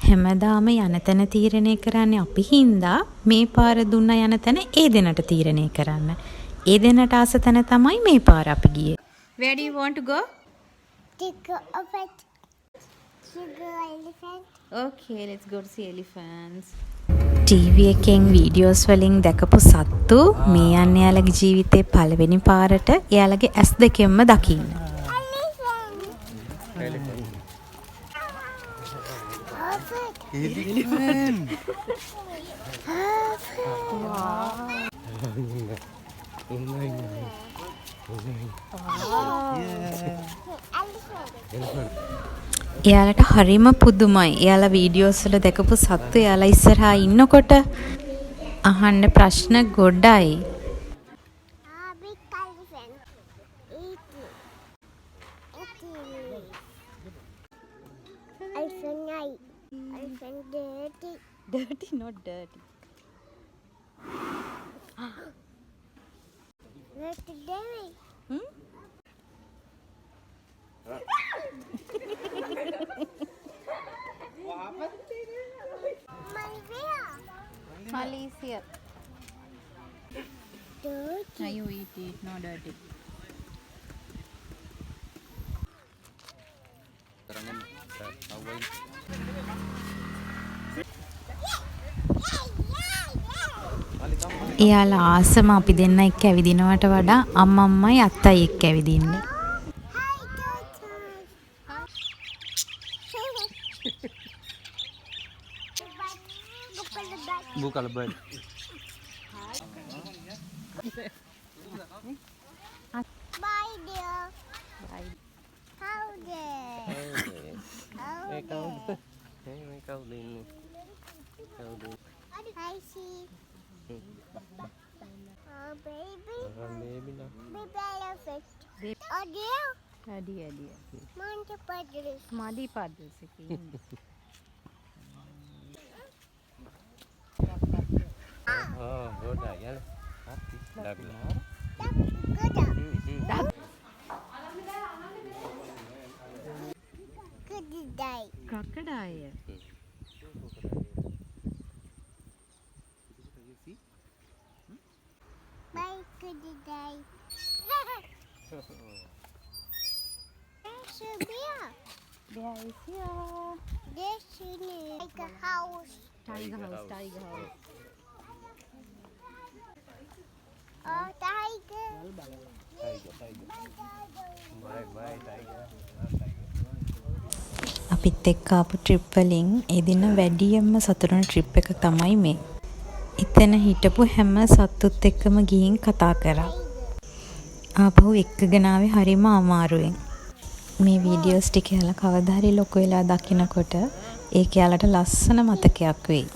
හැමදාම යන තැන තීරණය කරන්නේ අපි හින්දා මේ පාර දුන්න යන තැන ඒ දෙනට තීරණය කරන්න. ඒ දෙනට ආස තැන තමයි මේ පාර අපි ගියේ. Where do you want to go? To go over to go elephant. Okay, let's go to see elephants. TV එකෙන් වීඩියෝස් වලින් දැකපු සත්තු මේ යන්නේ එයාලගේ ජීවිතේ පළවෙනි පාරට එයාලගේ ඇස් දෙකෙන්ම දකින්න. Elephant. එයාලට හරිම පුදුමයි. එයාලා වීඩියෝස් වල දැකපු සත්තු එයාලා ඉස්සරහා ඉන්නකොට අහන්න ප්‍රශ්න ගොඩයි. Big elephant. Eating. Elephant night. Elephant dirty. Dirty, not dirty. Where's the dairy? Maria. Malaysia. Dirty. No, you eat it, no dirty. එයාලා ආසම අපි දෙන්න එක්ක ඇවිදිනවට වඩා අම්මයි අත්තයි එක්ක ඇවිදින්න. Buka lebat. Bye, dear. Bye. How there? How there? Hey, kau dini. Kau dini. I see. Oh, baby. Baby lah. Baby elephant. Baby. Oh, dear. Dia. Manta padres. Madi paddles එකේ ඉන්නේ. Oh, goda ya. Hati. Dagla. Good day. Crocodile. Bye, good day. There's a bear. There is here. There's like a house. Tiger house. Oh, tiger. Bye, tiger. අපිත් එක්ක ආපු trip වලින් ඒ දින වැඩියෙන්ම සතුටුන trip එක තමයි මේ. එතන හිටපු හැම සත්තුත් එක්කම ගිහින් කතා කරා. ආපහු එක්කගෙන ආවේ හරිම අමාරුවෙන්. මේ වීඩියෝස් ටික යාලා කවදා හරි ලොකු වෙලා දකිනකොට ඒක යාලට ලස්සන මතකයක් වෙයි.